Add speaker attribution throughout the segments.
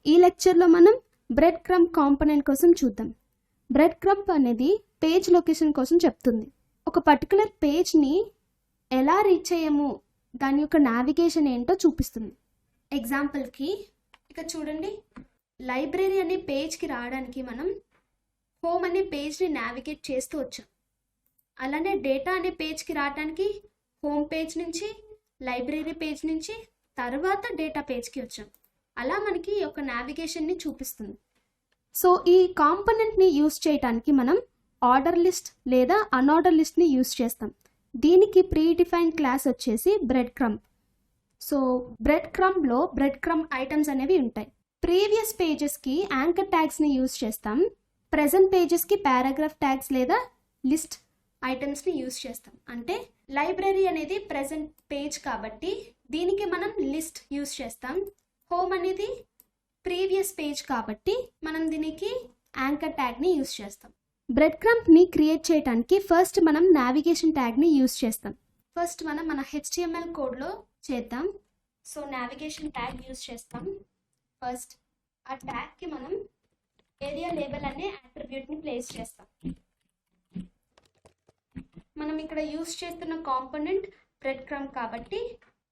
Speaker 1: ఈ లెక్చర్లో మనం బ్రెడ్ క్రంబ్ కాంపోనెంట్ కోసం చూద్దాం. బ్రెడ్ క్రంబ్ అనేది పేజ్ లొకేషన్ కోసం చెప్తుంది. ఒక పర్టికులర్ పేజ్ని ఎలా రీచ్ అయ్యాము, దాని యొక్క నావిగేషన్ ఏంటో చూపిస్తుంది. ఎగ్జాంపుల్కి ఇక చూడండి, లైబ్రరీ అనే పేజ్కి రావడానికి మనం హోమ్ అనే పేజ్ని నావిగేట్ చేస్తూ వచ్చాం. అలానే డేటా అనే పేజ్కి రావడానికి హోమ్ పేజ్ నుంచి, లైబ్రరీ పేజ్ నుంచి, తర్వాత డేటా పేజ్కి వచ్చాం. అలా మనకి ఒక నావిగేషన్ని చూపిస్తుంది. సో ఈ కాంపోనెంట్ని యూస్ చేయడానికి మనం ఆర్డర్ లిస్ట్ లేదా అన్ఆర్డర్ లిస్ట్ని యూస్ చేస్తాం. దీనికి ప్రీ డిఫైన్డ్ క్లాస్ వచ్చేసి బ్రెడ్ క్రంబ్. సో బ్రెడ్ క్రంబ్లో బ్రెడ్ క్రంబ్ ఐటమ్స్ అనేవి ఉంటాయి. ప్రీవియస్ పేజెస్కి యాంకర్ ట్యాగ్స్ని యూస్ చేస్తాం. ప్రెజెంట్ పేజెస్కి పారాగ్రాఫ్ ట్యాగ్స్ లేదా లిస్ట్ ఐటమ్స్ని యూస్ చేస్తాం. అంటే లైబ్రరీ అనేది ప్రెజెంట్ పేజ్ కాబట్టి దీనికి మనం లిస్ట్ యూస్ చేస్తాం. హోమ్ అనేది ప్రీవియస్ పేజ్ కాబట్టి మనం దీనికి యాంకర్ ట్యాగ్ని యూస్ చేస్తాం. బ్రెడ్ క్రంబ్ని క్రియేట్ చేయడానికి ఫస్ట్ మనం నావిగేషన్ ట్యాగ్ని యూస్ చేస్తాం. ఫస్ట్ మనం మన HTML కోడ్లో చేద్దాం. సో నావిగేషన్ ట్యాగ్ యూస్ చేస్తాం. ఫస్ట్ ఆ ట్యాగ్కి మనం ఏరియా లేబుల్ అనే అట్రిబ్యూట్ని ప్లేస్ చేస్తాం. మనం ఇక్కడ యూస్ చేస్తున్న కాంపోనెంట్ బ్రెడ్ క్రంబ్ కాబట్టి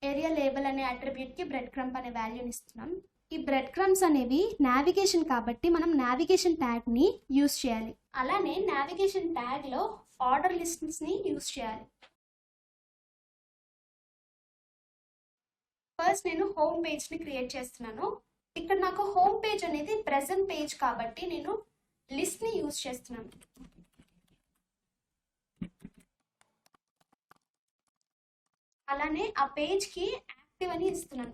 Speaker 1: ఏరియా లేబుల్ అనే అట్రిబ్యూట్కి బ్రెడ్ క్రంబ్ అనే వాల్యూని ఇస్తున్నాం. ఈ బ్రెడ్ క్రమ్స్ అనేవి నావిగేషన్ కాబట్టి మనం నావిగేషన్ ట్యాగ్ని యూస్ చేయాలి. అలానే నావిగేషన్ ట్యాగ్లో ఆర్డర్ లిస్ట్ని యూస్ చేయాలి. ఫస్ట్ నేను హోమ్ పేజ్ని క్రియేట్ చేస్తున్నాను. ఇక్కడ నాకు హోమ్ పేజ్ అనేది ప్రెజెంట్ పేజ్ కాబట్టి నేను లిస్ట్ని యూస్ చేస్తున్నాను. అలానే ఆ పేజ్కి యాక్టివ్ అని ఇస్తున్నాను,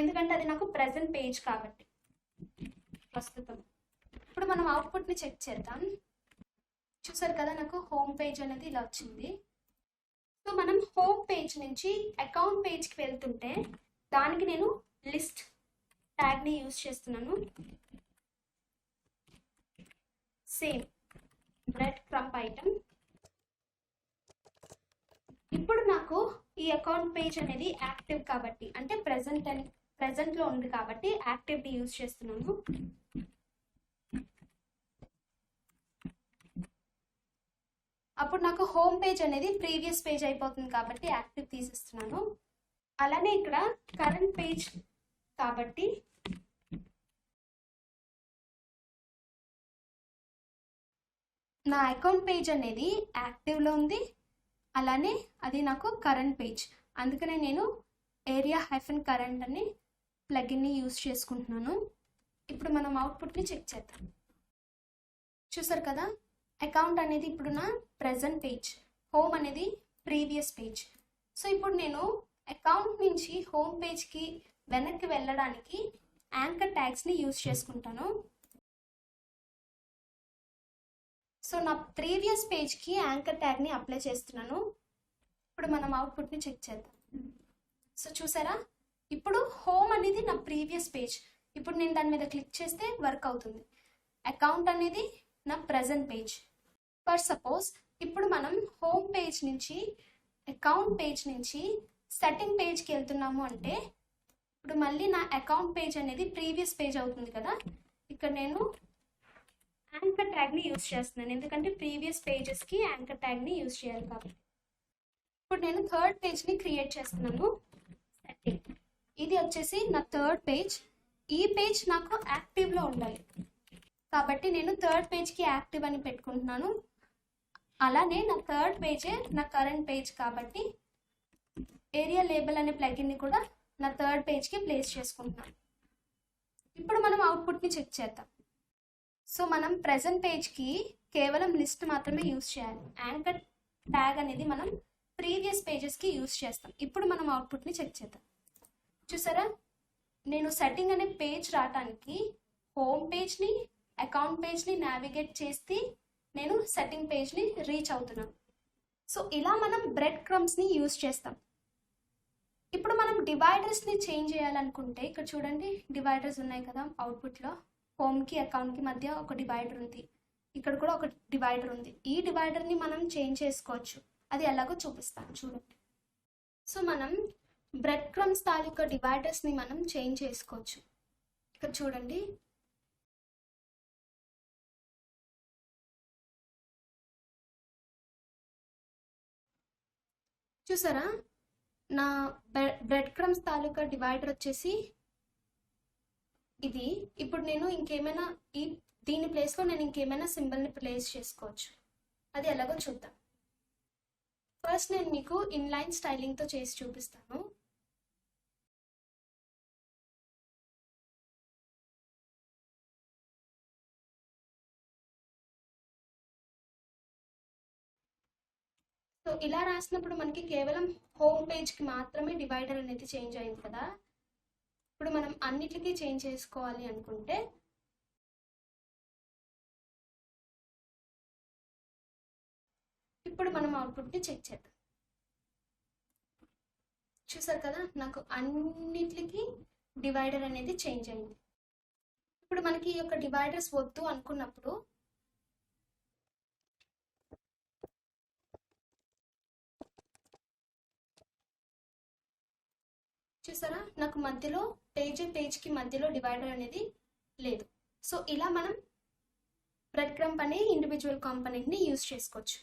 Speaker 1: ఎందుకంటే అది నాకు ప్రెజెంట్ పేజ్ కాబట్టి ప్రస్తుతం. ఇప్పుడు మనం అవుట్పుట్ని చెక్ చేద్దాం. చూసారు కదా, నాకు హోమ్ పేజ్ అనేది ఇలా వచ్చింది. సో మనం హోమ్ పేజ్ నుంచి అకౌంట్ పేజ్కి వెళ్తుంటే దానికి నేను లిస్ట్ ట్యాగ్ని యూజ్ చేస్తున్నాను. Same bread crumb item. ఇప్పుడు నాకు ఈ అకౌంట్ పేజ్ అనేది యాక్టివ్ కాబట్టి, అంటే ప్రెజెంట్లో ఉంది కాబట్టి యాక్టివ్ని యూజ్ చేస్తున్నాను. అప్పుడు నాకు హోమ్ పేజ్ అనేది ప్రీవియస్ పేజ్ అయిపోతుంది కాబట్టి యాక్టివ్ తీసేస్తున్నాను. అలానే ఇక్కడ కరెంట్ పేజ్ కాబట్టి నా అకౌంట్ పేజ్ అనేది యాక్టివ్లో ఉంది, అలానే అది నాకు కరెంట్ పేజ్. అందుకనే నేను area-current అని ప్లగిన్ని యూజ్ చేసుకుంటున్నాను. ఇప్పుడు మనం అవుట్పుట్ని చెక్ చేద్దాం. చూసారు కదా, అకౌంట్ అనేది ఇప్పుడు నా ప్రెజెంట్ పేజ్, హోమ్ అనేది ప్రీవియస్ పేజ్. సో ఇప్పుడు నేను అకౌంట్ నుంచి హోమ్ పేజ్కి వెనక్కి వెళ్ళడానికి యాంకర్ ట్యాగ్స్ని యూజ్ చేసుకుంటాను. సో నా ప్రీవియస్ పేజ్కి యాంకర్ ట్యాగ్ని అప్లై చేస్తున్నాను. ఇప్పుడు మనం అవుట్పుట్ని చెక్ చేద్దాం. సో చూసారా, ఇప్పుడు హోమ్ అనేది నా ప్రీవియస్ పేజ్. ఇప్పుడు నేను దాని మీద క్లిక్ చేస్తే వర్క్ అవుతుంది. అకౌంట్ అనేది నా ప్రెజెంట్ పేజ్. ఫర్ సపోజ్ ఇప్పుడు మనం హోమ్ పేజ్ నుంచి అకౌంట్ పేజ్ నుంచి సెట్టింగ్ పేజ్కి వెళ్తున్నాము అంటే ఇప్పుడు మళ్ళీ నా అకౌంట్ పేజ్ అనేది ప్రీవియస్ పేజ్ అవుతుంది కదా. ఇక్కడ నేను యాంకర్ ట్యాగ్ని యూజ్ చేస్తున్నాను, ఎందుకంటే ప్రీవియస్ పేజెస్కి యాంకర్ ట్యాగ్ని యూజ్ చేయాలి కాబట్టి. ఇప్పుడు నేను థర్డ్ పేజ్ని క్రియేట్ చేస్తున్నాను. సెట్టింగ్ ఇది వచ్చేసి నా థర్డ్ పేజ్. ఈ పేజ్ నాకు యాక్టివ్లో ఉండాలి కాబట్టి నేను థర్డ్ పేజ్కి యాక్టివ్ అని పెట్టుకుంటున్నాను. అలానే నా థర్డ్ పేజే నా కరెంట్ పేజ్ కాబట్టి ఏరియా లేబుల్ అనే ప్లగిన్ని కూడా నా థర్డ్ పేజ్కి ప్లేస్ చేసుకుంటున్నాను. ఇప్పుడు మనం అవుట్పుట్ని చెక్ చేద్దాం. సో మనం ప్రెజెంట్ పేజ్కి కేవలం లిస్ట్ మాత్రమే యూజ్ చేయాలి. యాంకర్ ట్యాగ్ అనేది మనం ప్రీవియస్ పేజెస్కి యూజ్ చేస్తాం. ఇప్పుడు మనం అవుట్పుట్ని చెక్ చేద్దాం. చూసారా, నేను సెట్టింగ్ అనే పేజ్ రావడానికి హోమ్ పేజ్ని అకౌంట్ పేజ్ని నావిగేట్ చేసి నేను సెట్టింగ్ పేజ్ని రీచ్ అవుతున్నాను. సో ఇలా మనం బ్రెడ్ క్రమ్స్ని యూజ్ చేస్తాం. ఇప్పుడు మనం డివైడర్స్ని చేంజ్ చేయాలనుకుంటే ఇక్కడ చూడండి, డివైడర్స్ ఉన్నాయి కదా అవుట్పుట్లో. హోమ్కి అకౌంట్కి మధ్య ఒక డివైడర్ ఉంది, ఇక్కడ కూడా ఒక డివైడర్ ఉంది. ఈ డివైడర్ని మనం చేంజ్ చేసుకోవచ్చు, అది ఎలాగో చూపిస్తాను చూడండి. సో మనం బ్రెడ్ క్రమ్స్ తాలూకా డివైడర్స్ని మనం చేంజ్ చేసుకోవచ్చు. ఇక్కడ చూడండి, చూసారా నా బ్రెడ్ క్రమ్స్ తాలూకా డివైడర్ వచ్చేసి ఇది. ఇప్పుడు నేను ఇంకేమైనా దీని ప్లేస్లో నేను ఇంకేమైనా సింబల్ని ప్లేస్ చేసుకోవచ్చు. అది ఎలాగో చూద్దాం. ఫస్ట్ నేను మీకు ఇన్లైన్ స్టైలింగ్తో చేసి చూపిస్తాను. సో ఇలా రాసినప్పుడు మనకి కేవలం హోమ్ పేజ్కి మాత్రమే డివైడర్ అనేది చేంజ్ అయింది కదా. ఇప్పుడు మనం అన్నిటికీ చేంజ్ చేసుకోవాలి అనుకుంటే ఇప్పుడు మనం అవుట్పుట్ని చెక్ చేద్దాం. చూసారు కదా, నాకు అన్నిటికీ డివైడర్ అనేది చేంజ్ అయింది. ఇప్పుడు మనకి ఈ యొక్క డివైడర్స్ వద్దు అనుకున్నప్పుడు చూసారా, నాకు మధ్యలో పేజ్కి మధ్యలో డివైడర్ అనేది లేదు. సో ఇలా మనం బ్రెడ్ క్రమ్ అనే ఇండివిజువల్ కాంపోనెంట్ని యూజ్ చేసుకోవచ్చు.